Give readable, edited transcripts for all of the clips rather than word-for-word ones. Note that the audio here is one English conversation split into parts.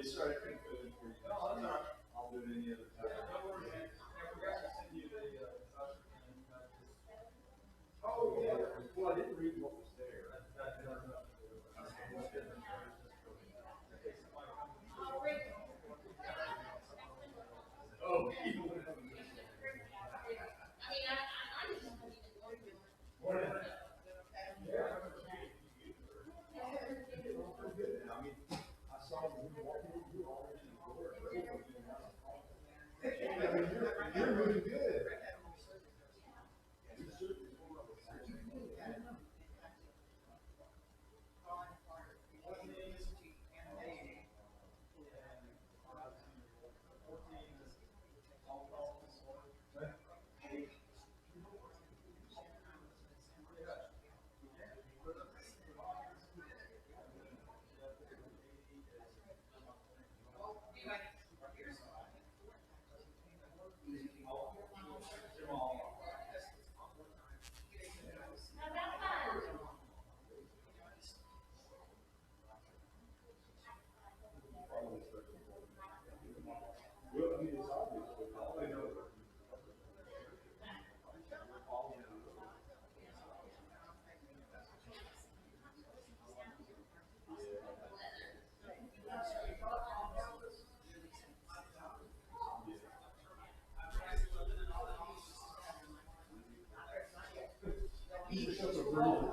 sorry, I couldn't put it in for you. No, that's all right. I'll do it any other time. No worries. I forgot to send you the, oh, yeah. Well, I didn't read what was there. Oh, you would have. Morning. Yeah. I mean, I saw you walking, you were already in the door. You're really good. Well, I mean, it's obvious, but all I know. He's such a brutal.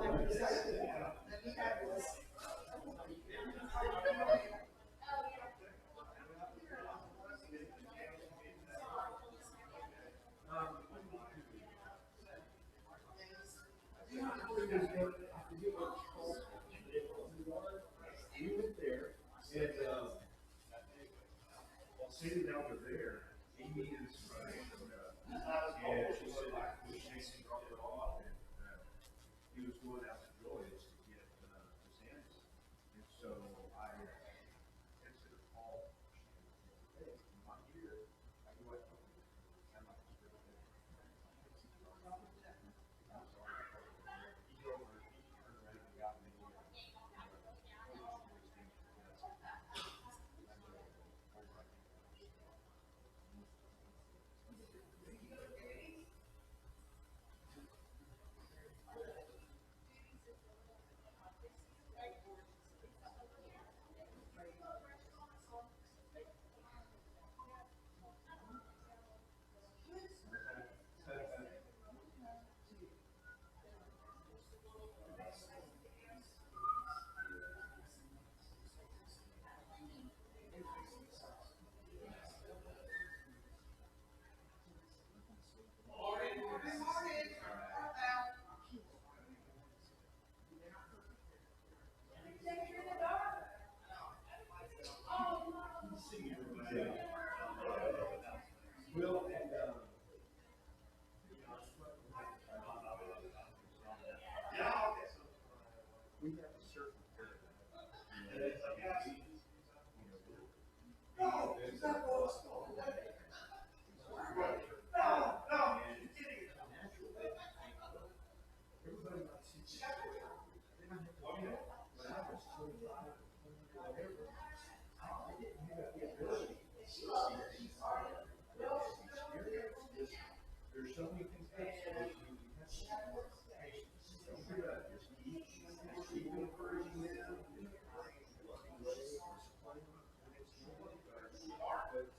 We went there, and while sitting over there, Amy is right, and she said, we should drop it off, and he was going out to Joyce to get Susanna's. And so I texted her call. Hey, I'm not here. I go, I'm not here. I'm sorry. He drove her, he turned around and got me. Will and we have a certain there's so many things that you have to be more patient. Don't do that. Just keep encouraging them. But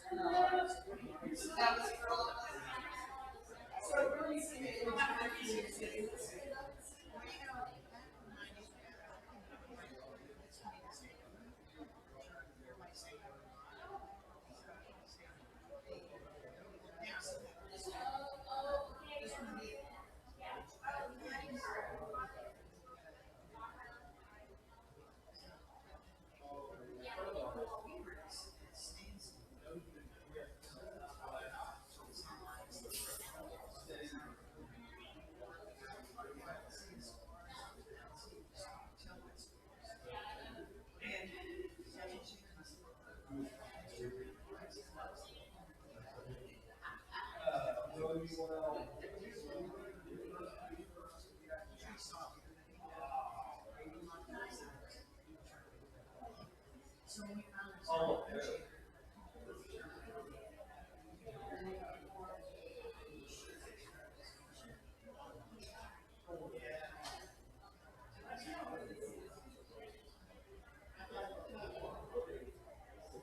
If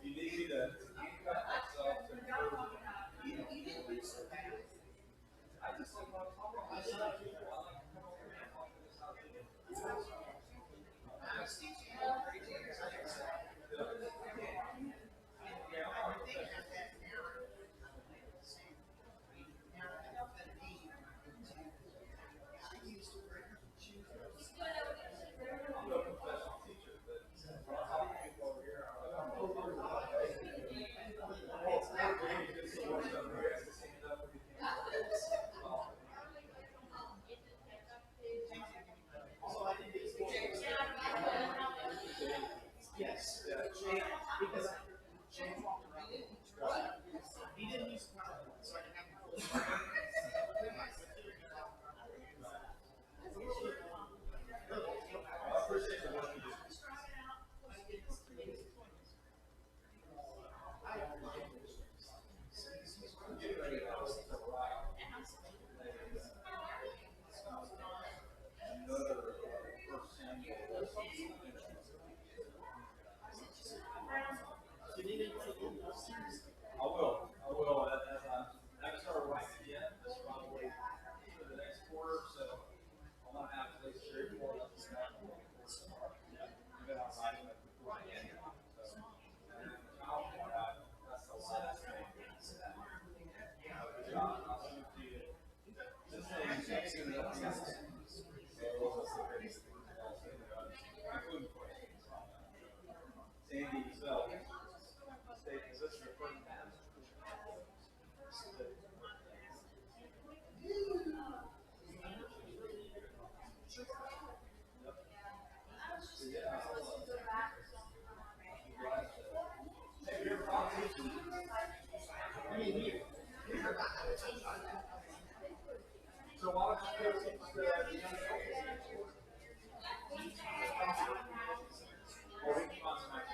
you need me to cut myself to I will, that's our right at the end, that's probably for the next quarter, so I want to have to make sure you want to start. And then I'll write it right in. So, and then I'll point out, that's the last thing. Good job. I'll send it to you. This thing is actually up against it. So, including questions. Sandy, so, stay position for now. So why don't you go to or we can find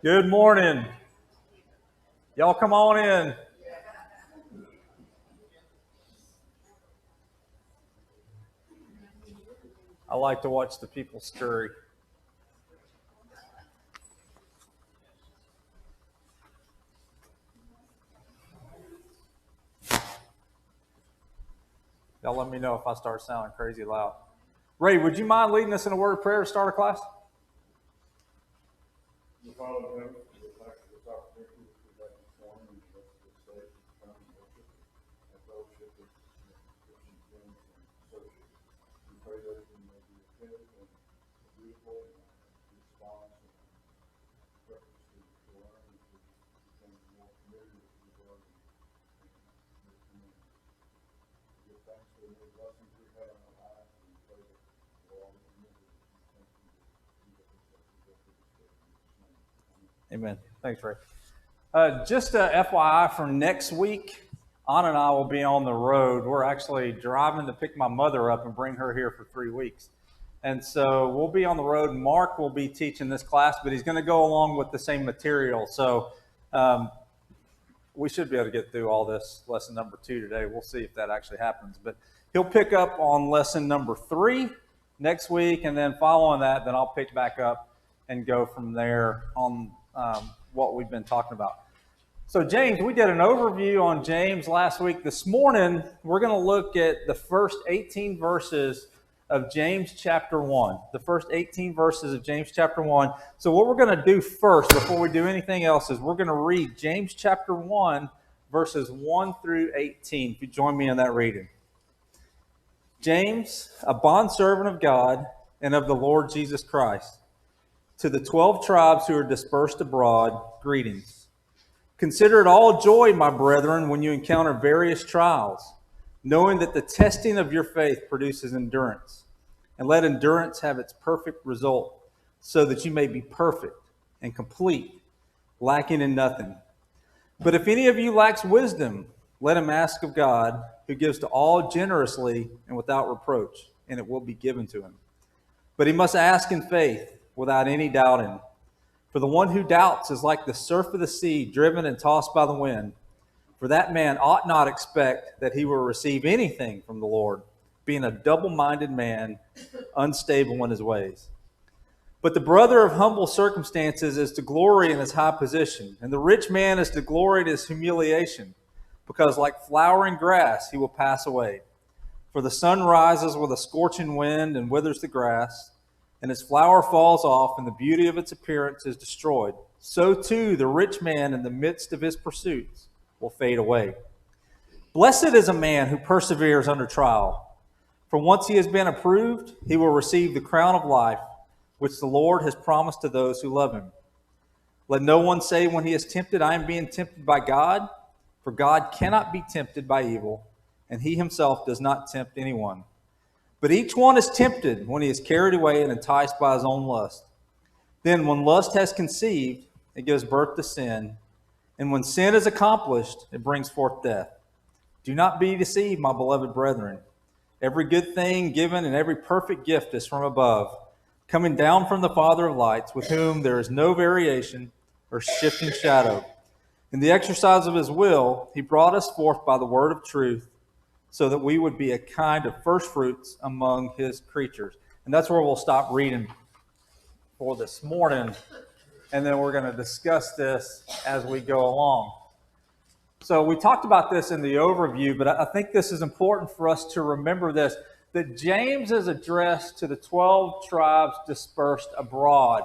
Good morning. Y'all come on in. I like to watch the people scurry. Y'all let me know if I start sounding crazy loud. Ray, would you mind leading us in a word of prayer to start a class? Father in heaven, we thank you for this opportunity that we have this morning and the rest of this day to come and worship and fellowship with Christian friends and associates. We pray that we may be attentive and beautiful and response and preference to learn and to become more familiar with your word and your community. We give thanks for the many blessings we've had in our lives and we pray that we'll always remember that you thank you that you have us up to go through this day in Jesus' name. Amen. Amen. Thanks, Ray. Just a FYI, for next week, Anna and I will be on the road. We're actually driving to pick my mother up and bring her here for 3 weeks. And so we'll be on the road. Mark will be teaching this class, but he's going to go along with the same material. So we should be able to get through all this lesson number 2 today. We'll see if that actually happens. But he'll pick up on lesson number 3 next week, and then following that, then I'll pick back up and go from there on what we've been talking about. So James, we did an overview on James last week. This morning, we're going to look at the first 18 verses of James chapter 1. The first 18 verses of James chapter 1. So what we're going to do first, before we do anything else, is we're going to read James chapter 1, verses 1 through 18. If you join me in that reading. James, a bondservant of God and of the Lord Jesus Christ, to the 12 tribes who are dispersed abroad, greetings. Consider it all joy, my brethren, when you encounter various trials, knowing that the testing of your faith produces endurance. And let endurance have its perfect result, so that you may be perfect and complete, lacking in nothing. But if any of you lacks wisdom, let him ask of God, who gives to all generously and without reproach, and it will be given to him. But he must ask in faith, without any doubting. For the one who doubts is like the surf of the sea, driven and tossed by the wind. For that man ought not expect that he will receive anything from the Lord, being a double-minded man, unstable in his ways. But the brother of humble circumstances is to glory in his high position, and the rich man is to glory in his humiliation, because like flowering grass he will pass away. For the sun rises with a scorching wind and withers the grass, and its flower falls off, and the beauty of its appearance is destroyed. So too the rich man in the midst of his pursuits will fade away. Blessed is a man who perseveres under trial, for once he has been approved, he will receive the crown of life, which the Lord has promised to those who love him. Let no one say when he is tempted, I am being tempted by God, for God cannot be tempted by evil, and he himself does not tempt anyone. But each one is tempted when he is carried away and enticed by his own lust. Then when lust has conceived, it gives birth to sin. And when sin is accomplished, it brings forth death. Do not be deceived, my beloved brethren. Every good thing given and every perfect gift is from above, coming down from the Father of lights, with whom there is no variation or shifting shadow. In the exercise of his will, he brought us forth by the word of truth, so that we would be a kind of first fruits among his creatures. And that's where we'll stop reading for this morning. And then we're going to discuss this as we go along. So we talked about this in the overview, but I think this is important for us to remember this, that James is addressed to the 12 tribes dispersed abroad.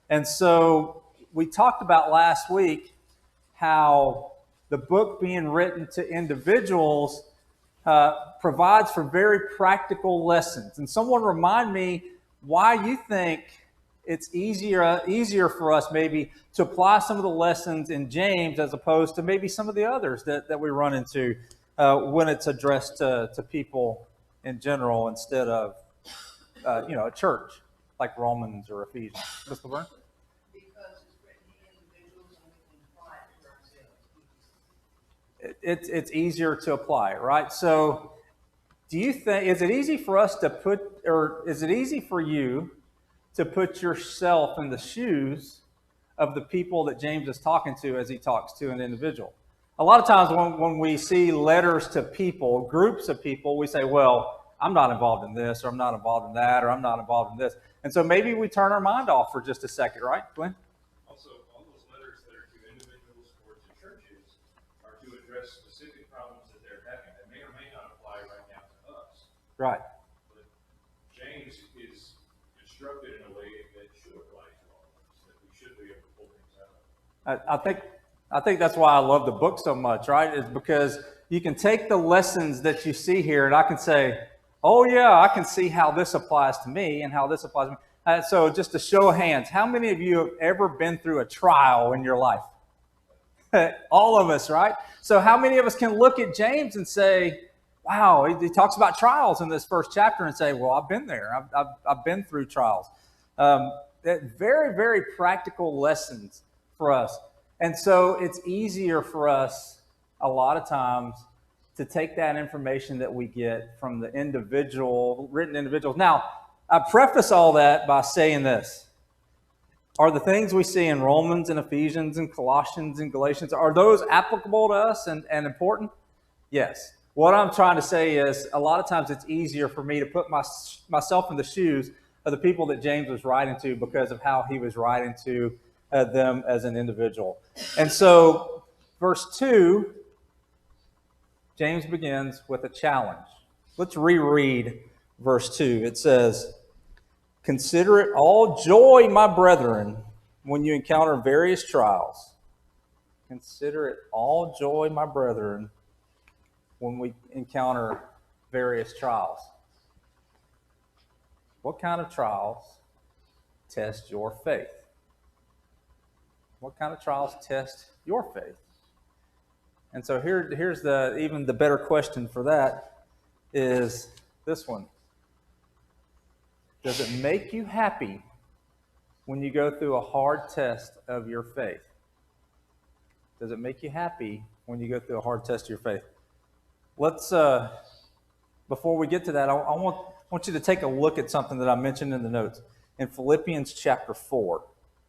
And so we talked about last week how the book being written to individuals provides for very practical lessons. And someone remind me why you think it's easier for us maybe to apply some of the lessons in James as opposed to maybe some of the others that we run into when it's addressed to people in general instead of a church like Romans or Ephesians. Mr. Laverne? It's easier to apply, right? So do you think, is it easy for us to put, or is it easy for you to put yourself in the shoes of the people that James is talking to as he talks to an individual. A lot of times when we see letters to people, groups of people, we say, well, I'm not involved in this, or I'm not involved in that, or I'm not involved in this. And so maybe we turn our mind off for just a second, right, Glenn? Also, all those letters that are to individuals or to churches are to address specific problems that they're having that may or may not apply right now to us. Right. But James is instructed in a way that should apply to all of us, that we should be able to pull things out. I think that's why I love the book so much, right? Is because you can take the lessons that you see here, and I can say, oh yeah, I can see how this applies to me and how this applies to me. So just a show of hands, how many of you have ever been through a trial in your life? All of us, right? So how many of us can look at James and say, wow, he talks about trials in this first chapter and say, well, I've been there. I've been through trials. Very, very practical lessons for us. And so it's easier for us a lot of times to take that information that we get from the written individuals. Now, I preface all that by saying this. Are the things we see in Romans and Ephesians and Colossians and Galatians, are those applicable to us and important? Yes. What I'm trying to say is a lot of times it's easier for me to put myself in the shoes of the people that James was writing to because of how he was writing to them as an individual. And so verse 2, James begins with a challenge. Let's reread verse 2. It says, consider it all joy, my brethren, when you encounter various trials. Consider it all joy, my brethren, when we encounter various trials. What kind of trials test your faith? What kind of trials test your faith? And so here's even the better question for that is this one. Does it make you happy when you go through a hard test of your faith? Does it make you happy when you go through a hard test of your faith? Let's, before we get to that, I want you to take a look at something that I mentioned in the notes. In Philippians chapter 4.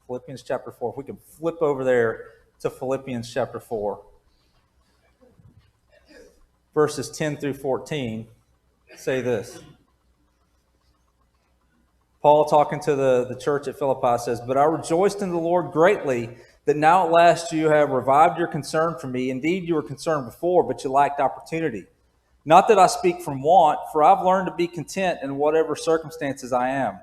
Philippians chapter 4. If we can flip over there to Philippians chapter 4. Verses 10 through 14 say this. Paul, talking to the church at Philippi, says, but I rejoiced in the Lord greatly that now at last you have revived your concern for me. Indeed, you were concerned before, but you lacked opportunity. Not that I speak from want, for I've learned to be content in whatever circumstances I am.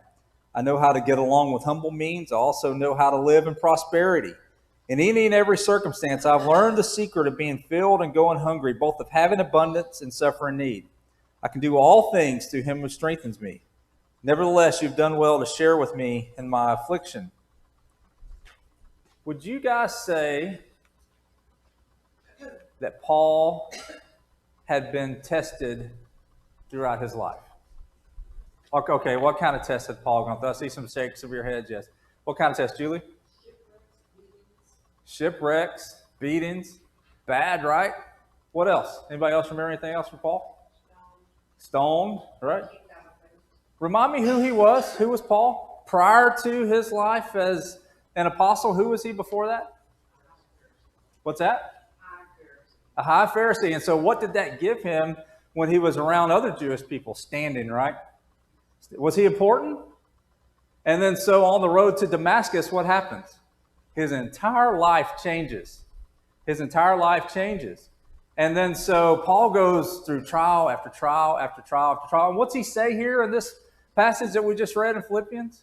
I know how to get along with humble means. I also know how to live in prosperity. In any and every circumstance, I've learned the secret of being filled and going hungry, both of having abundance and suffering need. I can do all things through him who strengthens me. Nevertheless, you've done well to share with me in my affliction. Would you guys say that Paul had been tested throughout his life? Okay, what kind of test had Paul gone through? I see some shakes of your heads, yes. What kind of test, Julie? Shipwrecks, beatings, bad, right? What else? Anybody else remember anything else from Paul? Stoned, right? Remind me who he was. Who was Paul? Prior to his life as an apostle, who was he before that? What's that? A high Pharisee. And so what did that give him when he was around other Jewish people standing, right? Was he important? And then so on the road to Damascus, what happens? His entire life changes. His entire life changes. And then so Paul goes through trial after trial after trial after trial. And what's he say here in this passage that we just read in Philippians?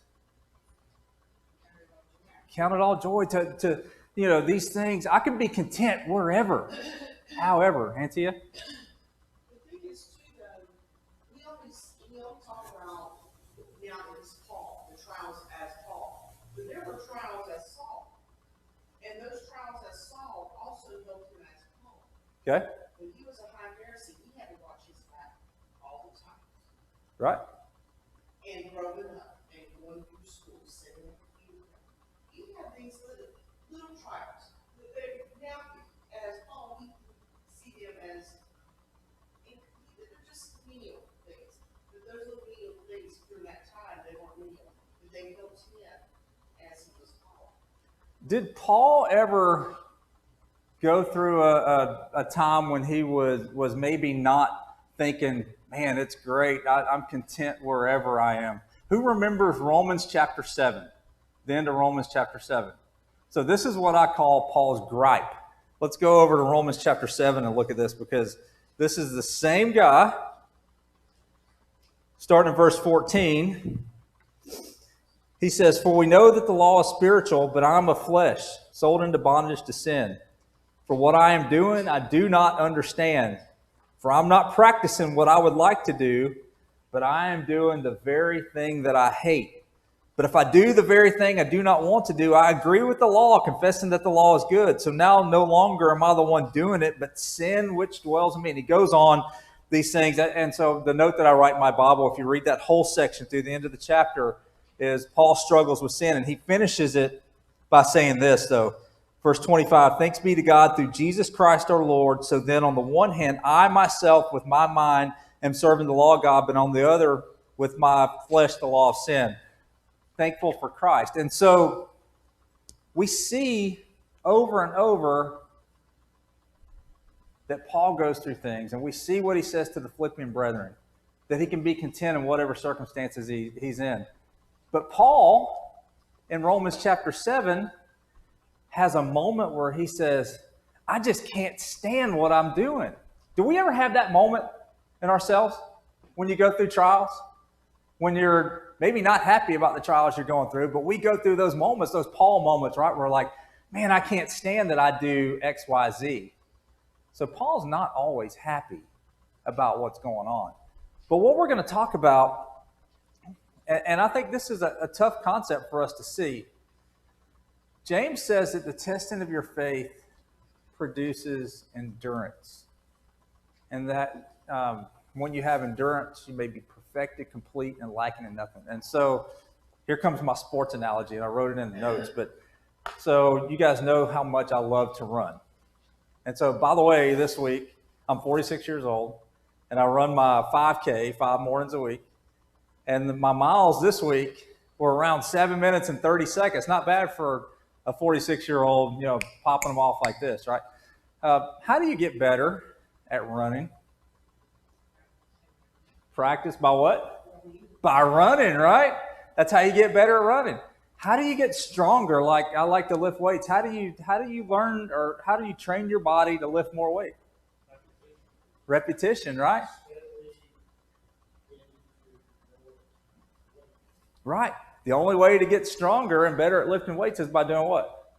Count it all joy to these things. I can be content wherever. However, Antia? The thing is, too, though, we always talk about now it's Paul, the trials as Paul. But there were trials as Saul. And those trials as Saul also helped him as Paul. Okay. When he was a high Pharisee, he had to watch his back all the time. Right. And growing up and going through school, sitting at the computer. He had these little trials. Now, as Paul, we see them as they're just menial things. But those little menial things during that time, they weren't menial. But they helped him as he was Paul. Did Paul ever go through a time when he was maybe not thinking, man, it's great, I'm content wherever I am? Who remembers Romans chapter 7? The end of Romans chapter 7. So this is what I call Paul's gripe. Let's go over to Romans chapter 7 and look at this, because this is the same guy. Starting in verse 14, he says, "For we know that the law is spiritual, but I am of flesh, sold into bondage to sin. For what I am doing, I do not understand. For I'm not practicing what I would like to do, but I am doing the very thing that I hate. But if I do the very thing I do not want to do, I agree with the law, confessing that the law is good. So now no longer am I the one doing it, but sin which dwells in me." And he goes on these things. And so the note that I write in my Bible, if you read that whole section through the end of the chapter, is Paul struggles with sin. And he finishes it by saying this, though. Verse 25, "Thanks be to God through Jesus Christ our Lord. So then on the one hand, I myself with my mind am serving the law of God, but on the other with my flesh the law of sin." Thankful for Christ. And so we see over and over that Paul goes through things, and we see what he says to the Philippian brethren, that he can be content in whatever circumstances he's in. But Paul, in Romans chapter 7, has a moment where he says, I just can't stand what I'm doing. Do we ever have that moment in ourselves when you go through trials? When you're maybe not happy about the trials you're going through, but we go through those moments, those Paul moments, right? Where we're like, man, I can't stand that I do X, Y, Z. So Paul's not always happy about what's going on. But what we're going to talk about, and I think this is a tough concept for us to see. James says that the testing of your faith produces endurance. And that when you have endurance, you may be perfected, complete, and lacking in nothing. And so here comes my sports analogy, and I wrote it in the notes. But so you guys know how much I love to run. And so, by the way, this week, I'm 46 years old, and I run my 5K 5 mornings a week. And my miles this week were around 7 minutes and 30 seconds. Not bad for a 46-year-old, popping them off like this, right? How do you get better at running? Practice by what? By running, right? That's how you get better at running. How do you get stronger? Like I like to lift weights. How do you learn, or how do you train your body to lift more weight? Repetition, right? Right. The only way to get stronger and better at lifting weights is by doing what?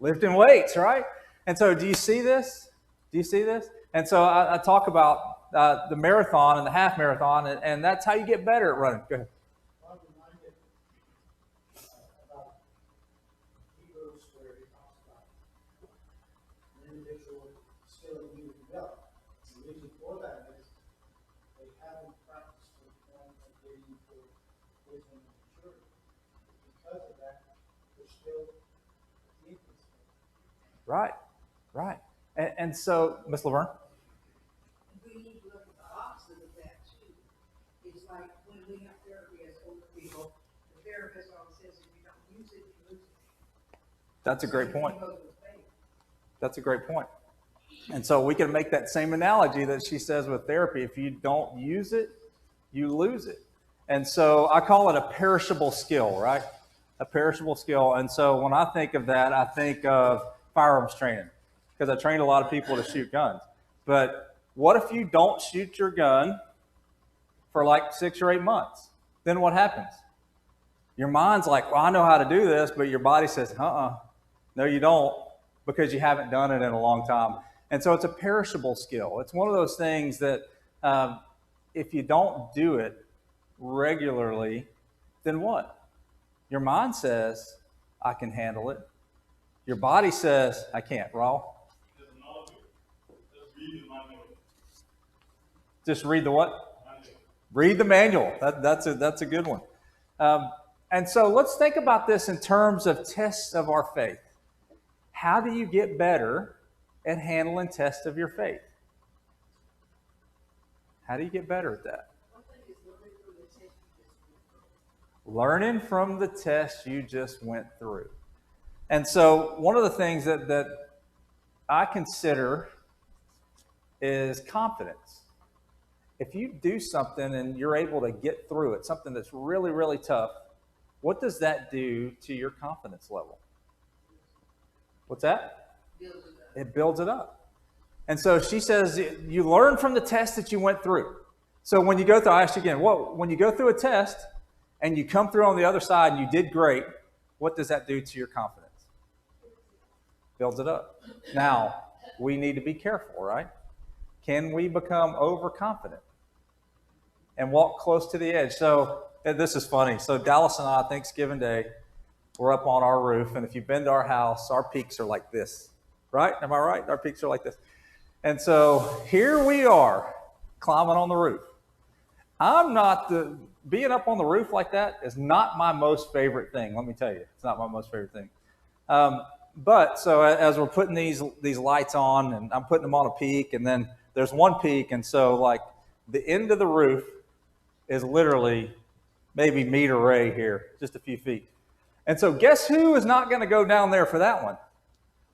Lifting weights, right? And so do you see this? Do you see this? And so I talk about the marathon and the half marathon, and that's how you get better at running. Go ahead. I'm reminded about Hebrews where he talks about an individual still being developed. The reason for that is they haven't practiced to the point of getting to wisdom and maturity. Because of that, they're still infants. Right, right. And so, Ms. Laverne? We need to look at the opposite of that too. It's like when we have therapy as older people, the therapist always says if you don't use it, you lose it. That's a great point. It goes with faith. That's a great point. And so we can make that same analogy that she says with therapy. If you don't use it, you lose it. And so I call it a perishable skill, right? A perishable skill. And so when I think of that, I think of firearms training, because I trained a lot of people to shoot guns. But what if you don't shoot your gun for like 6 or 8 months? Then what happens? Your mind's like, well, I know how to do this, but your body says, no, you don't, because you haven't done it in a long time. And so it's a perishable skill. It's one of those things that if you don't do it regularly, then what? Your mind says, I can handle it. Your body says, I can't. Raul? Just read the what? Read the manual. That's a good one. And so let's think about this in terms of tests of our faith. How do you get better at handling tests of your faith? How do you get better at that? Learning from the test you just went through. And so one of the things that I consider is confidence. If you do something and you're able to get through it, something that's really, really tough, what does that do to your confidence level? What's that? It builds it up. And so she says, you learn from the test that you went through. So when you go through, I asked you again, when you go through a test and you come through on the other side and you did great, what does that do to your confidence? Builds it up. Now, we need to be careful, right? Can we become overconfident and walk close to the edge? So this is funny. So Dallas and I, Thanksgiving Day, we're up on our roof, and if you've been to our house, our peaks are like this, right? Am I right? Our peaks are like this. And so here we are climbing on the roof. Being up on the roof like that is not my most favorite thing. Let me tell you, it's not my most favorite thing. But so as we're putting these lights on, and I'm putting them on a peak, and then there's one peak, and so like the end of the roof is literally maybe meter ray here, just a few feet. And so guess who is not going to go down there for that one?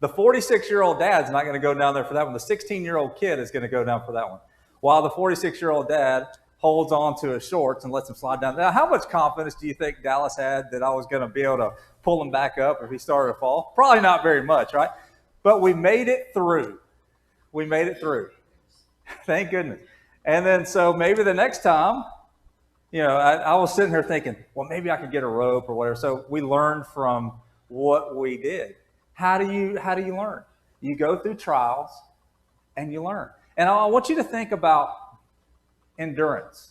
The 46-year-old dad's not going to go down there for that one. The 16-year-old kid is going to go down for that one, while the 46-year-old dad holds on to his shorts and lets him slide down. Now, how much confidence do you think Dallas had that I was going to be able to pull him back up if he started to fall? Probably not very much, right? But we made it through. We made it through. Thank goodness. And then so maybe the next time, I was sitting here thinking, well, maybe I could get a rope or whatever. So we learned from what we did. How do you learn? You go through trials and you learn. And I want you to think about endurance.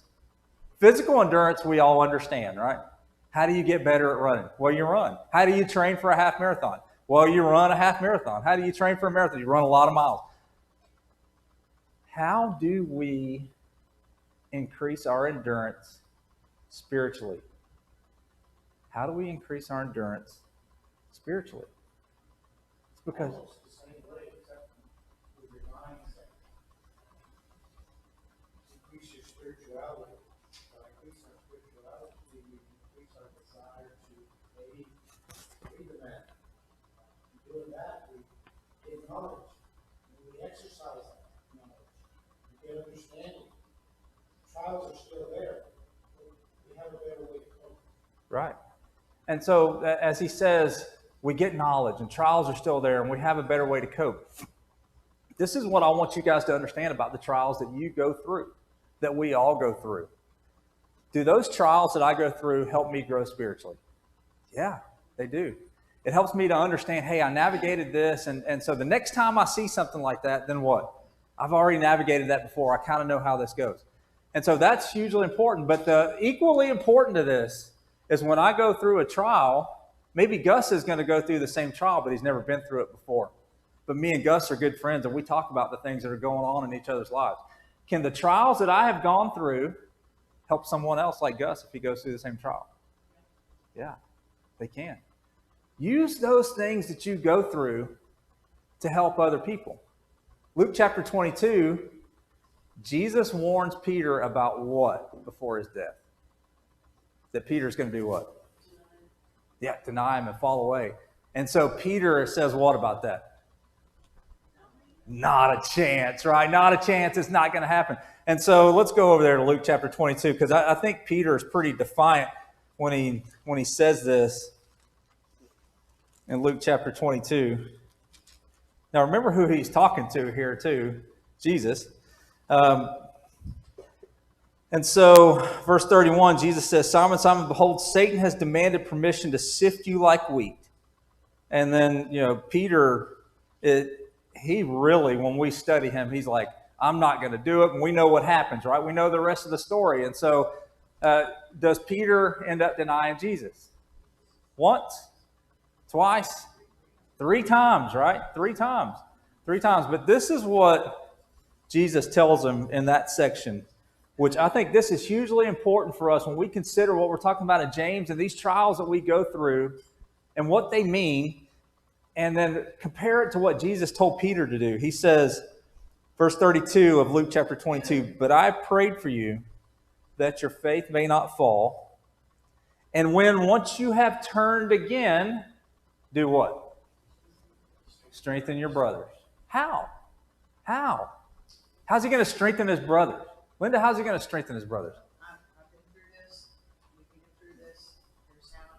Physical endurance, we all understand, right? How do you get better at running? Well, you run. How do you train for a half marathon? Well, you run a half marathon. How do you train for a marathon? You run a lot of miles. How do we increase our endurance spiritually? How do we increase our endurance spiritually? It's because Almost the same way, except with your mindset. Increase your spirituality. By increasing our spirituality, we increase our desire to maybe read the man. Doing that, we get knowledge. And we exercise that knowledge. We get understanding. Trials are still there. We have a better way to cope. right. And so, as he says, we get knowledge and trials are still there and we have a better way to cope. This is what I want you guys to understand about the trials that you go through, that we all go through. Do those trials that I go through help me grow spiritually? Yeah, they do. It helps me to understand, hey, I navigated this. And so the next time I see something like that, then what? I've already navigated that before. I kind of know how this goes. And so that's hugely important. But the equally important to this is when I go through a trial, maybe Gus is going to go through the same trial, but he's never been through it before. But me and Gus are good friends, and we talk about the things that are going on in each other's lives. Can the trials that I have gone through help someone else like Gus if he goes through the same trial? Yeah, they can. Use those things that you go through to help other people. Luke chapter 22, Jesus warns Peter about what before his death? That Peter's going to do what? Yeah, deny him and fall away. And so Peter says what about that? Not a chance, right? Not a chance. It's not going to happen. And so let's go over there to Luke chapter 22, because I think Peter is pretty defiant when he says this in Luke chapter 22. Now remember who he's talking to here too, Jesus. And so, verse 31, Jesus says, Simon, Simon, behold, Satan has demanded permission to sift you like wheat. And then, Peter, he really, when we study him, he's like, I'm not going to do it. And we know what happens, right? We know the rest of the story. And so, does Peter end up denying Jesus? Once? Twice? 3 times, right? 3 times. 3 times. But this is what Jesus tells him in that section, which I think this is hugely important for us when we consider what we're talking about in James and these trials that we go through and what they mean, and then compare it to what Jesus told Peter to do. He says, verse 32 of Luke chapter 22, but I prayed for you that your faith may not fall. And when once you have turned again, do what? strengthen your brothers. How? How? How's he going to strengthen his brothers? Linda, how's he going to strengthen his brothers? I've been through this, you've been through this, here's how,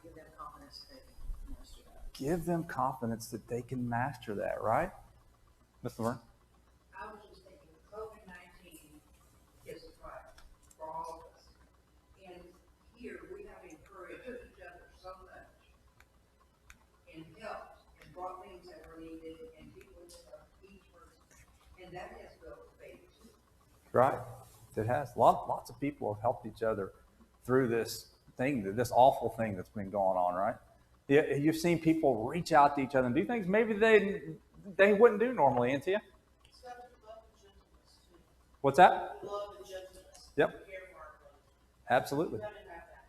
give them confidence that they can master that. Give them confidence that they can master that, right? Mr. Laverne? I was just thinking, COVID-19 is a trial for all of us. And here, we have encouraged each other so much and helped and brought things that were needed and people that are each person. And that has built faith too. Right. It has. Lots of people have helped each other through this thing, this awful thing that's been going on, right? You've seen people reach out to each other and do things maybe they wouldn't do normally, ain't you? It's got to be love and gentleness too. What's that? Love and gentleness. Yep. Care for our brothers. Absolutely. You gotta have that.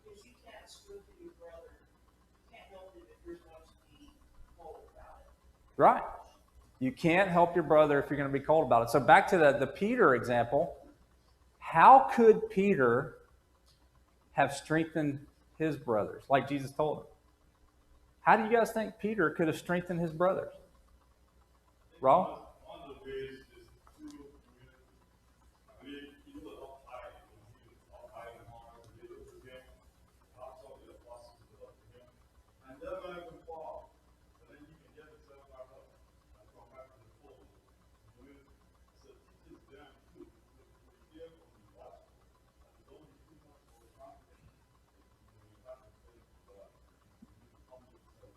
Because you can't strengthen your brother, you can't help him if you're going to be cold about it. Right. You can't help your brother if you're going to be cold about it. So back to the Peter example. How could Peter have strengthened his brothers like Jesus told him? How do you guys think Peter could have strengthened his brothers? Raw? One of the ways is through community. I mean, you look up high, you up high and hard, you look to him, also the apostles look to him, and they're not even fall. So then you can get yourself back up and come back to the fold. So teach them too. Be careful when you watch them. And don't be too much overconfident. You have to think, you humble yourself.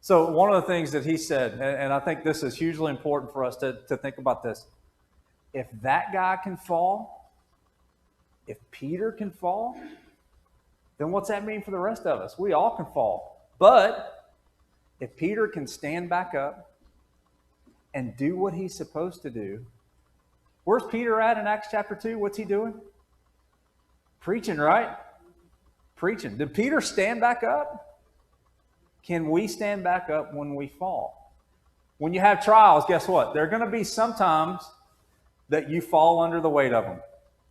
So one of the things that he said, and I think this is hugely important for us to think about this. If that guy can fall, if Peter can fall, then what's that mean for the rest of us? We all can fall. But if Peter can stand back up and do what he's supposed to do, where's Peter at in Acts chapter 2? What's he doing? Preaching, right? Preaching. Did Peter stand back up? Can we stand back up when we fall? When you have trials, guess what? There are going to be some times that you fall under the weight of them.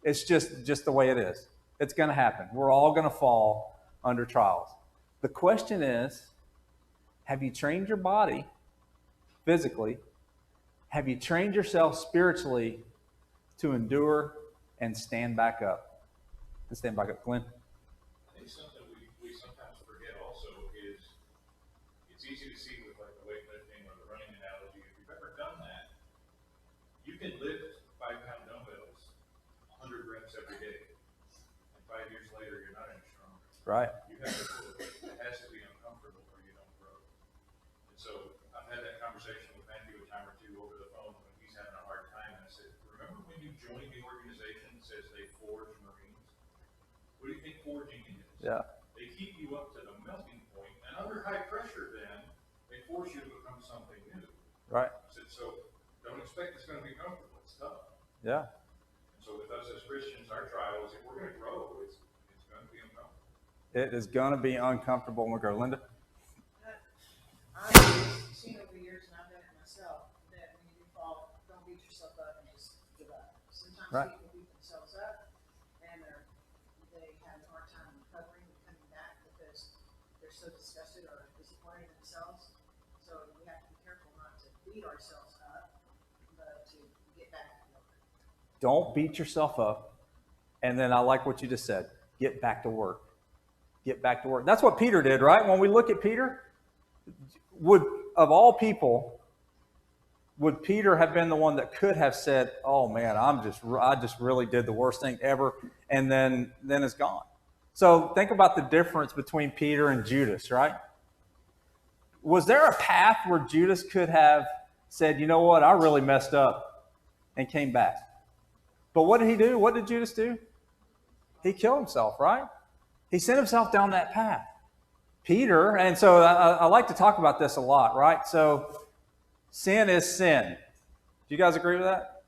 It's just the way it is. It's going to happen. We're all going to fall under trials. The question is, have you trained your body physically? Have you trained yourself spiritually to endure and stand back up? And stand back up. Glenn? I think something we sometimes forget also is it's easy to see with like the weightlifting or the running analogy. If you've ever done that, you can lift 5-pound dumbbells 100 reps every day. And 5 years later, you're not any stronger. Right. You have to pull it. It has to be uncomfortable or you don't grow. And so I've had that conversation with Matthew a time or two over the phone when he's having a hard time. And I said, remember when you joined the organization that says they forge Marines? What do you think forging is? Yeah. They keep you up to the melting point, and under high pressure then, they force you to become something new. Right. So don't expect it's going to be comfortable. It's tough. Yeah. And so with us as Christians, our trials, if we're going to grow, it's going to be uncomfortable. It is going to be uncomfortable when we go. Linda? I've seen over the years, and I've done it myself, that when you fall, don't beat yourself up and just give up. Sometimes Right. people beat themselves up, and they have a hard time recovering and coming back because they're so disgusted or disappointed in themselves. So we have to be careful not to beat ourselves up, but to get back to work. Don't beat yourself up. And then I like what you just said. Get back to work. Get back to work. That's what Peter did, right? When we look at Peter, of all people, would Peter have been the one that could have said, oh man, I just really did the worst thing ever, and then it's gone. So think about the difference between Peter and Judas, right? Was there a path where Judas could have said, you know what, I really messed up, and came back? But what did he do? What did Judas do? He killed himself, right? He sent himself down that path. Peter, and so I like to talk about this a lot, right? So sin is sin. Do you guys agree with that?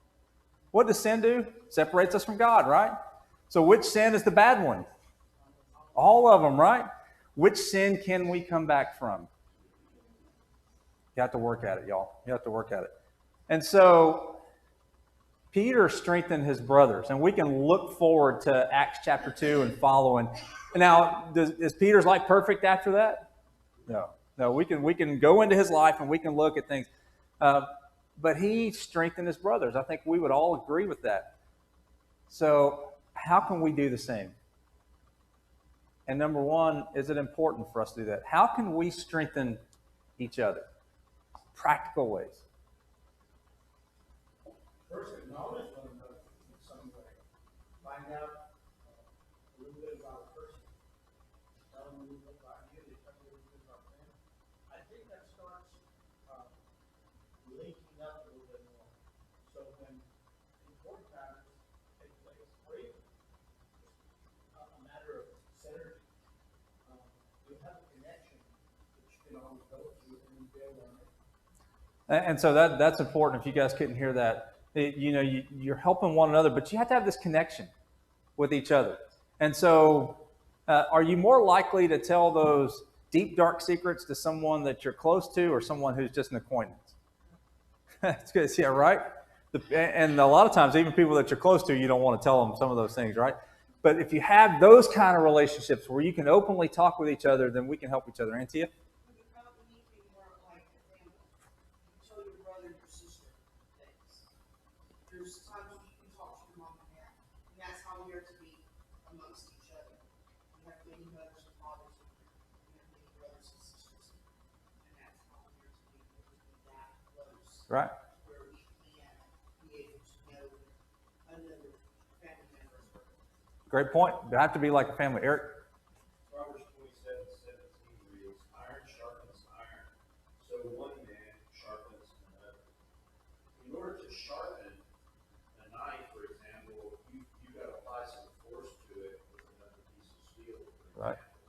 What does sin do? Separates us from God, right? So which sin is the bad one? All of them, right? Which sin can we come back from? You have to work at it, y'all. You have to work at it. And so Peter strengthened his brothers, and we can look forward to Acts chapter 2 and following. Now, is Peter's life perfect after that? No. No, we can go into his life and we can look at things. But he strengthened his brothers. I think we would all agree with that. So how can we do the same? And number one, is it important for us to do that? How can we strengthen each other? Practical ways. First, acknowledge one another in some way. Find out a little bit about a person. Tell them a little bit about you. They tell you a little bit about them. I think that starts linking up a little bit more. So when important matters take place, or even a matter of synergy, you'll have a connection that you can always go to and build on it. And so that's important. If you guys couldn't hear that, you're helping one another, but you have to have this connection with each other. And so, are you more likely to tell those deep, dark secrets to someone that you're close to, or someone who's just an acquaintance? That's good. Yeah, right. And a lot of times, even people that you're close to, you don't want to tell them some of those things, right? But if you have those kind of relationships where you can openly talk with each other, then we can help each other. Antia? There's times when you can talk to your mom and dad, and that's how we are to be amongst each other. We have many mothers and fathers, and we have many brothers and sisters, and that's how we are to be that close. Right. Where we can be able to know another family member. Great point. They have to be like a family. Eric? Proverbs 27:17 reads, iron sharpens iron, so one man sharpens another. In order to sharpen a knife, for example, you got to apply some force to it with another piece of steel, for Right. example.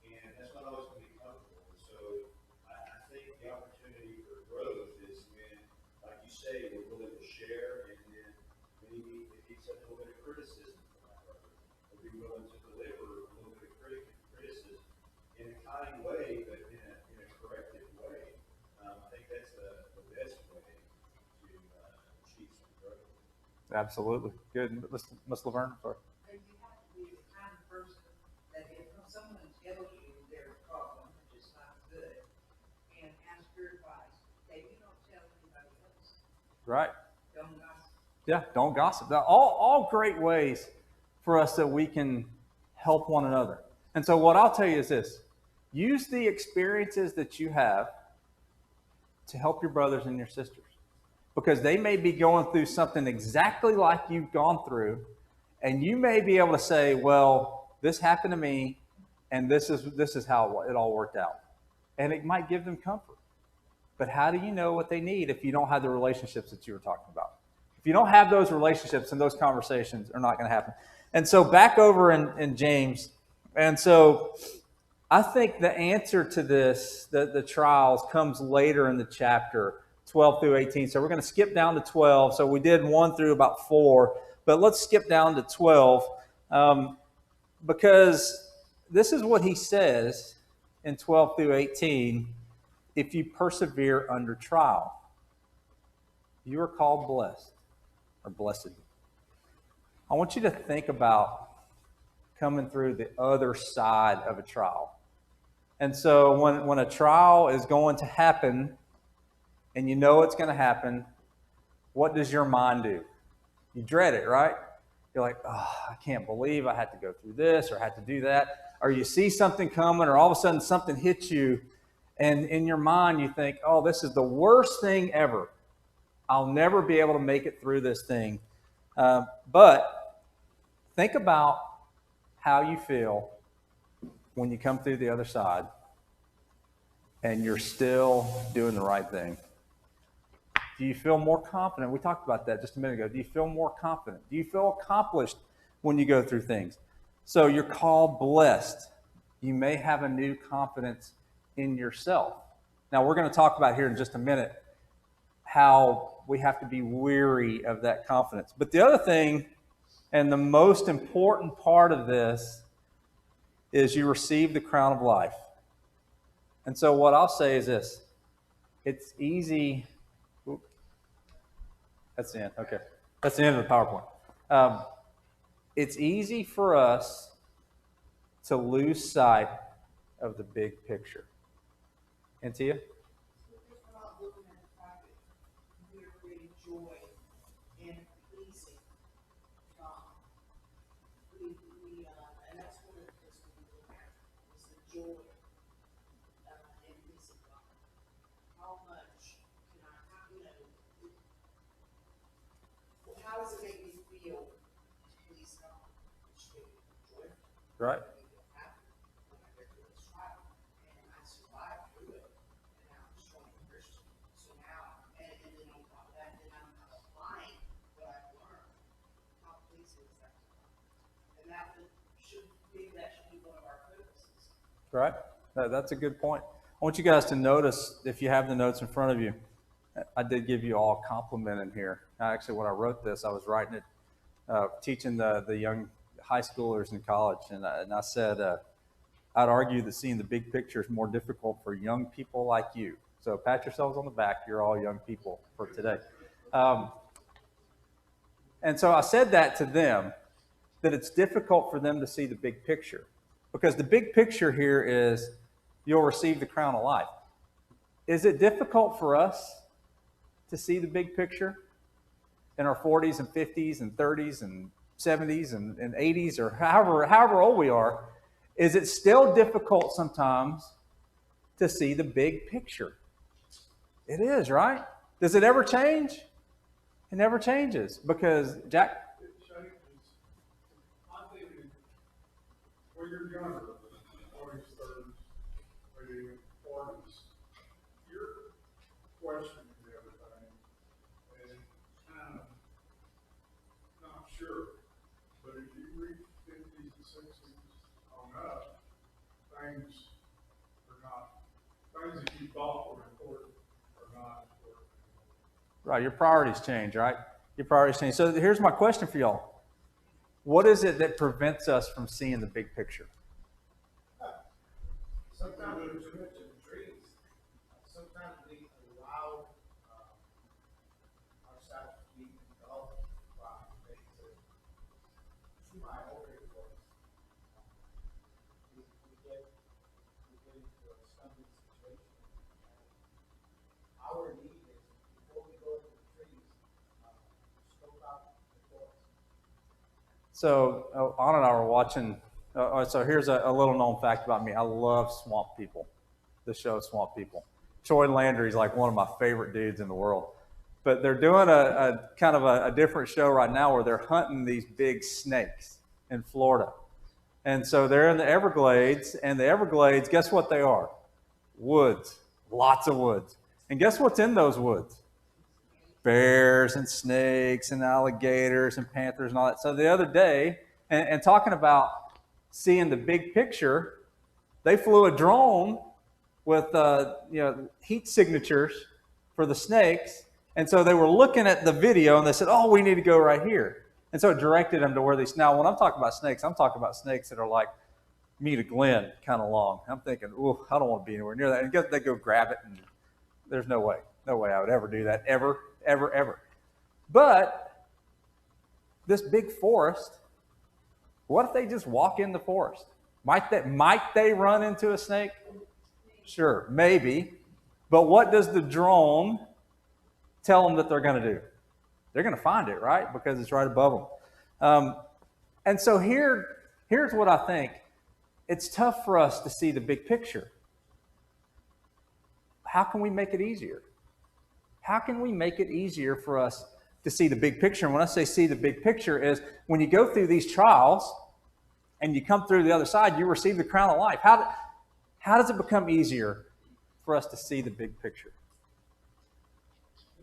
And that's not always going to be comfortable. So I think the opportunity for growth is when, like you say, we're willing to share, and then maybe if you accept a little bit of criticism from that brother, or be willing to deliver a little bit of criticism in a kind way, but in a corrective way. I think that's the best way to achieve some growth. Absolutely. Good. Ms. Laverne? Sorry. And you have to be the kind of person that if someone tells you their problem, which is not good, and ask your advice, that you don't tell anybody else. Right. Don't gossip. Yeah, don't gossip. Now, all great ways for us that we can help one another. And so what I'll tell you is this. Use the experiences that you have to help your brothers and your sisters. Because they may be going through something exactly like you've gone through, and you may be able to say, well, this happened to me, and this is how it all worked out. And it might give them comfort. But how do you know what they need if you don't have the relationships that you were talking about? If you don't have those relationships, and those conversations are not going to happen. And so back over in James, and so I think the answer to this, the trials, comes later in the chapter, 12 through 18. So we're going to skip down to 12. So we did 1 through about 4, but let's skip down to 12 because this is what he says in 12 through 18. If you persevere under trial, you are called blessed or blessed. I want you to think about coming through the other side of a trial. And so when a trial is going to happen, and you know it's going to happen, what does your mind do? You dread it, right? You're like, oh, I can't believe I had to go through this or had to do that. Or you see something coming, or all of a sudden something hits you, and in your mind you think, oh, this is the worst thing ever. I'll never be able to make it through this thing. But think about how you feel when you come through the other side and you're still doing the right thing. Do you feel more confident? We talked about that just a minute ago. Do you feel more confident? Do you feel accomplished when you go through things? So you're called blessed. You may have a new confidence in yourself. Now, we're going to talk about here in just a minute how we have to be weary of that confidence. But the other thing, and the most important part of this, is you receive the crown of life. And so what I'll say is this. It's easy. That's the end. Okay. That's the end of the PowerPoint. It's easy for us to lose sight of the big picture. And Tia? Because we're not looking at the fact that we're creating joy and pleasing God. And that's one of the things we look at, is the joy, and pleasing God. How much can I, how does it make me feel to please God? Which makes me joyful. Right. Make me feel happy when I get through this trial, and I survived through it, and now I'm a strong Christian. So now, and then on top of that, then I'm applying what I've learned. How pleasing is that to God? And that should be one of our focuses. Right. That's a good point. I want you guys to notice, if you have the notes in front of you, I did give you all a compliment in here. Actually, when I wrote this, I was writing it, teaching the young high schoolers in college, and I said, I'd argue that seeing the big picture is more difficult for young people like you. So pat yourselves on the back. You're all young people for today. And so I said that to them, that it's difficult for them to see the big picture, because the big picture here is you'll receive the crown of life. Is it difficult for us to see the big picture in our 40s and 50s and 30s and 70s and 80s, or however old we are? Is it still difficult sometimes to see the big picture? It is, right? Does it ever change? It never changes, because Jack. It changes. I think when you're younger, 20s, 30s, maybe even 40s, you're questioning everything and kind of not sure. But if you reach 50s and 60s on up, things that you thought were important are not important. Right, your priorities change, right? Your priorities change. So here's my question for y'all. What is it that prevents us from seeing the big picture? Sometimes we're too much in the trees. Sometimes we allow ourselves to be engulfed by things that too high over the place. We get into a stumbling situation. Our need is, before we go to the trees, scope out the forest. So Anna and I were watching. So here's a little known fact about me. I love Swamp People, the show Swamp People. Troy Landry's like one of my favorite dudes in the world. But they're doing a kind of a different show right now where they're hunting these big snakes in Florida. And so they're in the Everglades, and the Everglades, guess what they are? Woods, lots of woods. And guess what's in those woods? Bears and snakes and alligators and panthers and all that. So the other day, and talking about seeing the big picture, they flew a drone with heat signatures for the snakes. And so they were looking at the video and they said, oh, we need to go right here. And so it directed them to where these. Now, when I'm talking about snakes, I'm talking about snakes that are like me to Glenn kind of long. I'm thinking, oh, I don't want to be anywhere near that. And they go grab it, and there's no way I would ever do that, ever. But this big forest, what if they just walk in the forest? Might they run into a snake? Sure, maybe. But what does the drone tell them that they're going to do? They're going to find it, right? Because it's right above them. And so here's what I think. It's tough for us to see the big picture. How can we make it easier? How can we make it easier for us to see the big picture? And when I say see the big picture is when you go through these trials and you come through the other side, you receive the crown of life. How does it become easier for us to see the big picture?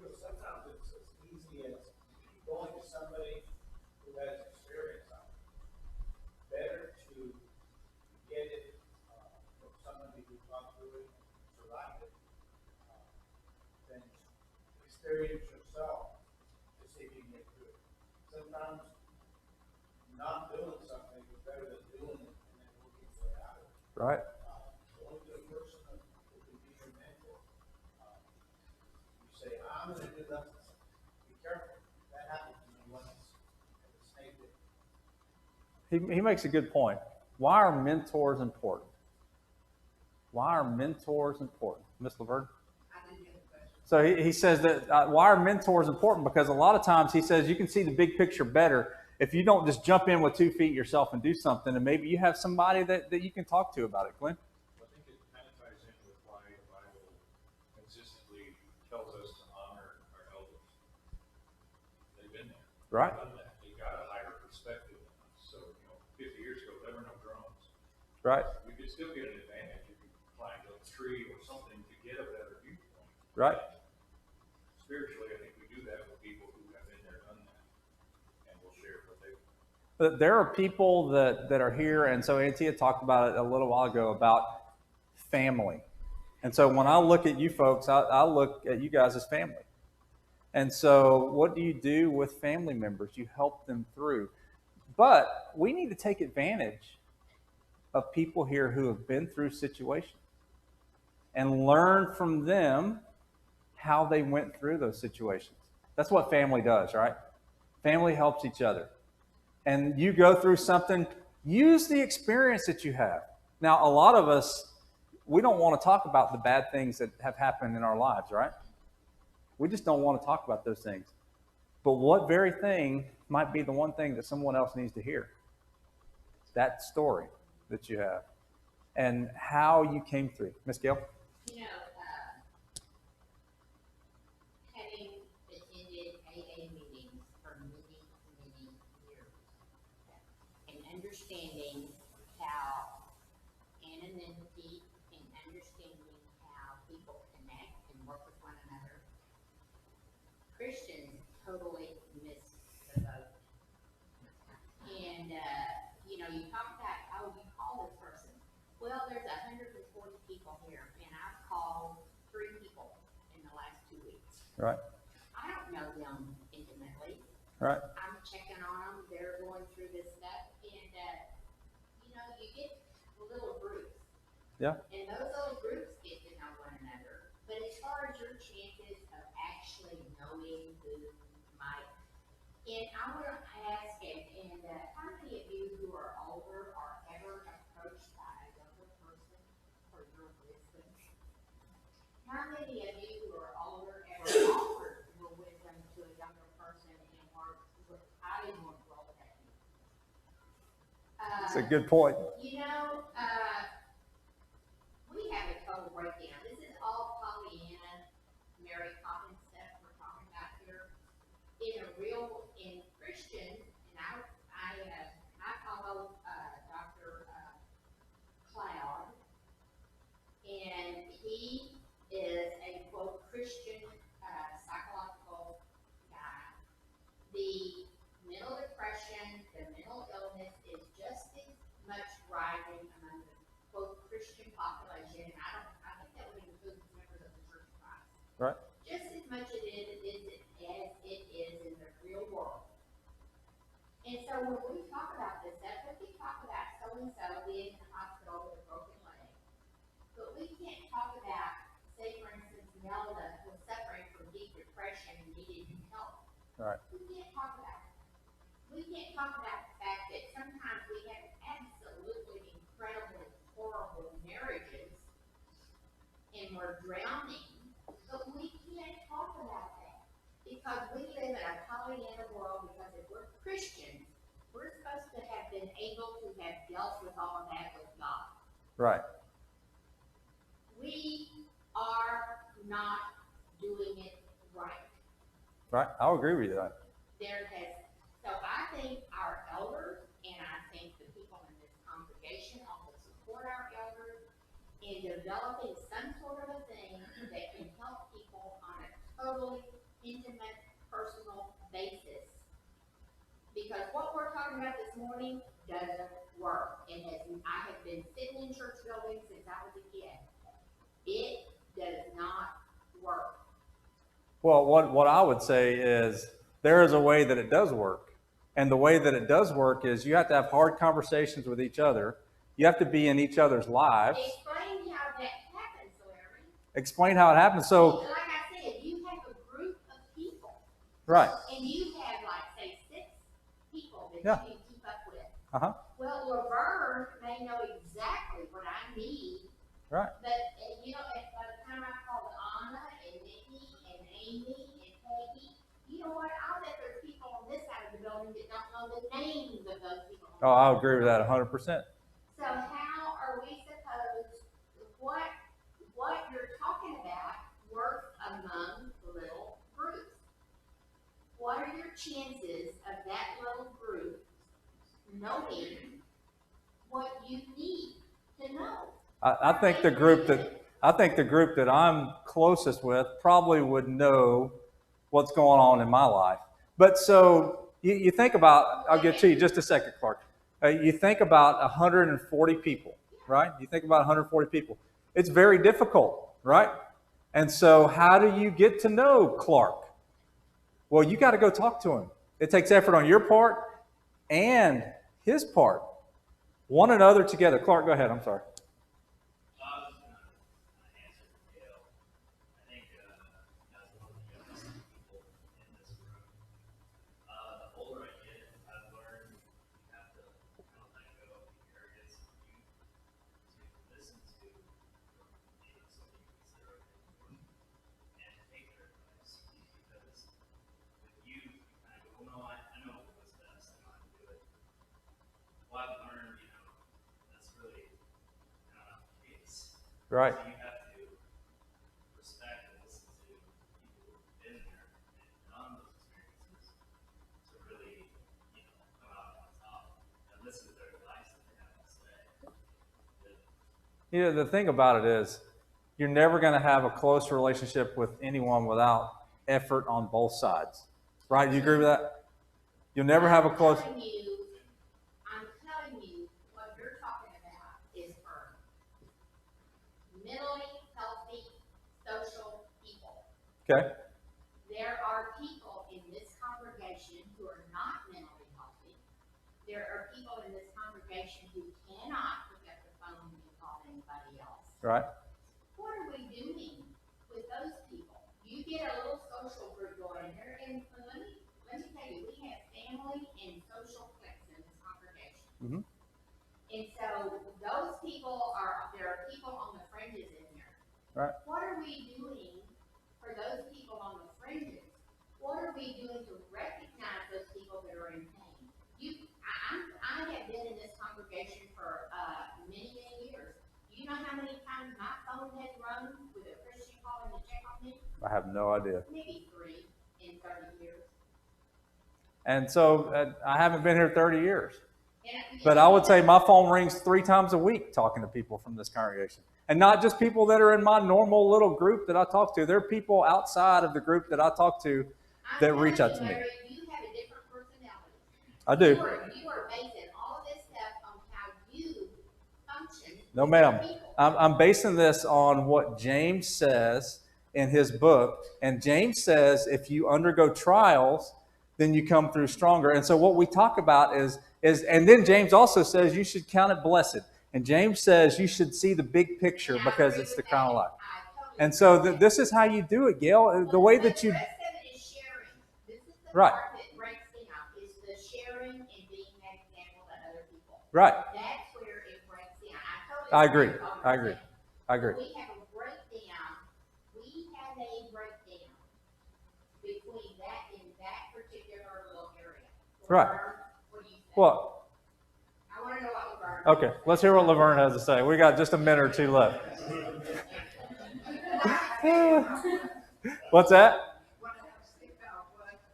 Sometimes it's as easy as going to somebody who has experience on it. Better to get it from somebody who's gone through it, survived it, than experience yourself to see if you can get through it. Sometimes not doing something is better than doing it and then working your way out of it. Right. Going to a person who can be your mentor. You say, I'm going to do that. Be careful. That happens to me once. And the snake did. He makes a good point. Why are mentors important? Why are mentors important? Miss Laverne? I didn't get the question. So he says that why are mentors important? Because a lot of times he says you can see the big picture better if you don't just jump in with 2 feet yourself and do something, and maybe you have somebody that you can talk to about it. Glenn? I think it kind of ties in with why the Bible consistently tells us to honor our elders. They've been there. Right. They've done that. They got a higher perspective than us. So, 50 years ago, there were no drones. Right. We could still get an advantage if you climbed a tree or something to get a better viewpoint. Right. Spiritually, I think we do that with people who have been there, done that, and will share what they've done. But there are people that are here, and so Auntie had talked about it a little while ago about family. And so when I look at you folks, I look at you guys as family. And so what do you do with family members? You help them through. But we need to take advantage of people here who have been through situations and learn from them how they went through those situations. That's what family does, right? Family helps each other. And you go through something, use the experience that you have. Now, a lot of us, we don't want to talk about the bad things that have happened in our lives, right? We just don't want to talk about those things. But what very thing might be the one thing that someone else needs to hear? That story that you have and how you came through. Miss Gail? You know, having attended AA meetings for many, many years and understanding how anonymity and understanding how people connect and work with one another, Christians totally miss the boat. And, you talk about, oh, you call this person. Well, there's 140 people here, and I've called 3 people in the last 2 weeks. Right. I don't know them intimately. Right. I'm checking on them. They're going through this stuff, and you get little groups. Yeah. And those little groups get to know one another. But as far as your chances of actually knowing who might, and I want to ask, how many of you who are older are ever approached by a younger person for your wisdom? How many of you who are older ever offered your wisdom to a younger person and were, I didn't want to roll with that? That's a good point. We have a total breakdown. This is all Pollyanna, Mary Poppins stuff we're talking about here. In Christian, and I follow Dr. Cloud, and he is a quote Christian psychological guy. The mental depression, the mental illness is just as much rising among the quote Christian population. And I think that would include members of the Church of Christ. Right. Just as much as it is in the real world. And so when we talk about this stuff, we can talk about so-and-so being in the hospital with a broken leg. But we can't talk about, say for instance, Nelda was suffering from deep depression and needed help. Right. We can't talk about it. We can't talk about the fact that sometimes we have absolutely incredibly horrible marriages and we're drowning, but we can't talk about that because we live in a Pollyanna world. Because if we're Christians, we're supposed to have been able to have dealt with all of that with God. Right. We are not doing it right. Right. I'll agree with you. So I think our elders and I think the people in this congregation ought to support our elders in developing some sort of a thing that can help people on a totally intimate, personal basis. Because what we're talking about this morning doesn't work. I have been sitting in church buildings since I was a kid. It does not work. Well, what I would say is there is a way that it does work. And the way that it does work is you have to have hard conversations with each other. You have to be in each other's lives. Explain how that happens, Larry. Explain how it happens. So, Like I said, you have a group of people. right. And you have, like, say, 6 people that Yeah. you can keep up with. Uh-huh. Well, Laverne may know exactly what I need, Right. but, by the time I Amy and Peggy. You know what? I bet there's people on this side of the building that don't know the names of those people. Oh, I agree with that 100%. So how are we supposed, what you're talking about works among little groups? What are your chances of that little group knowing what you need to know? I think the group that I'm closest with probably would know what's going on in my life. But so you think about, I'll get to you just a second, Clark. You think about 140 people, right? You think about 140 people. It's very difficult, right? And so how do you get to know Clark? Well, you got to go talk to him. It takes effort on your part and his part. One another together. Clark, go ahead. I'm sorry. I was going to answer for Gail. I think, as one of the youngest people in this room, the older I get, I've learned you have to kind of let go of the arrogance of youth to listen to somebody you consider important and take their advice. Because with youth, you kind of go, no, I know what's best and I can do it. Well, I've learned, that's really kind of not the case. Right. So you have to respect and listen to people who've been there and done those experiences to really, come out on top and listen to their advice that they have to say. The thing about it is, you're never going to have a close relationship with anyone without effort on both sides. Right? Do you agree with that? You'll never have a close. I'm telling you, what you're talking about is for mentally healthy, social people. Okay. There are people in this congregation who are not mentally healthy. There are people in this congregation who cannot pick up the phone and call anybody else. Right. What are we doing with those people? You get a little social group going here, and let me tell you, we have family and social cliques in this congregation. Mm-hmm. And so those people there are people on the fringes in here. Right. What are we doing for those people on the fringes? What are we doing to recognize those people that are in pain? I have been in this congregation for many, many years. Do you know how many times my phone has rung with a Christian calling to check on me? I have no idea. Maybe 3 in 30 years. And so I haven't been here 30 years. And But I would say my phone rings 3 times a week talking to people from this congregation. And not just people that are in my normal little group that I talk to. There are people outside of the group that I talk to that reach out to me. Larry, you have a different personality. I do. You are basing all of this stuff on how you function. No, with ma'am. people. I'm basing this on what James says in his book. And James says if you undergo trials, then you come through stronger. And so what we talk about is and then James also says you should count it blessed. And James says you should see the big picture because it's the crown of life. And so this is how you do it, Gail. The way that you... The rest of it is sharing. This is the Right. part that breaks down, is the sharing and being an example to other people. Right. That's where it breaks down. I agree. totally what I you're agree. saying. I agree. We have a breakdown. We have a breakdown between that in that particular little area. Right. Laverne, what do you think? Well, I want to know what Laverne. okay. Let's hear what Laverne has to say. We got just a minute or two left. What's that?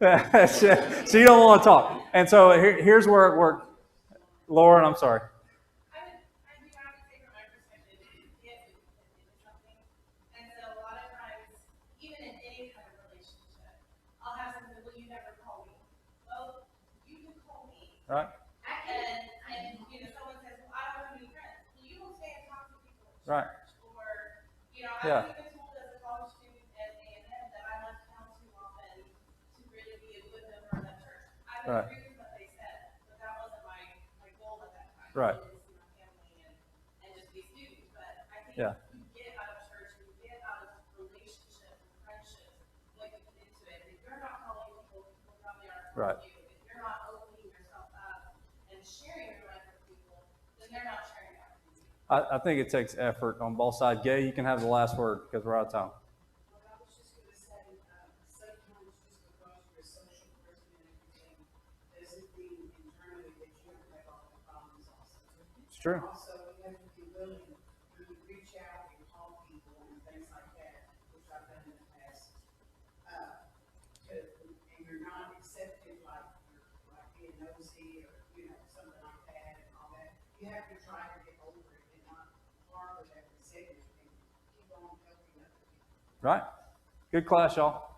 So you don't want to talk. And so here's where it worked. Lauren, I'm sorry. I mean, I would say from my perspective, yes, it's something. And so a lot of times, even in any kind of relationship, I'll have something, well, you never call me. Well, you can call me. Right. And someone says, well, I don't have any friends. Well, you don't stay and talk to people at Right. church. Or, Yeah. I've even told as a college student at A&M that I left town too often to really be a good member of that church. I would Right. agree with what they said, but that wasn't my goal at that time. Right. I needed to see my family and just be students. But I think Yeah. you get out of church, you get out of relationships and friendships when you get into it. If you're not calling people probably aren't Right. calling you. If you're not opening yourself up and sharing your life with people, then they're not sharing that with you. I think it takes effort on both sides. Gay, you can have the last word because we're out of time. Well, I was just gonna say, true. Also, you have to be willing to reach out and call people and things like that, which I've done in the past. And you're not accepted like you're like being nosy or, something like that and all that. You have to try to get over it and not harbor that resentment and keep on helping other people. Right. Good class, y'all.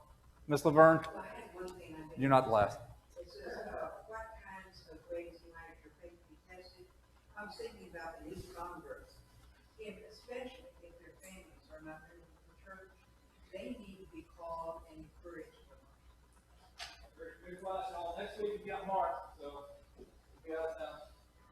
Miss Laverne, Well, I had one thing I didn't. you're not the last. It says, what kinds of ways might your faith be tested? I was thinking about the new converts, especially if their families are not members of the church, they need to be called and encouraged. Good class, y'all. Next week we got Mark, so we got,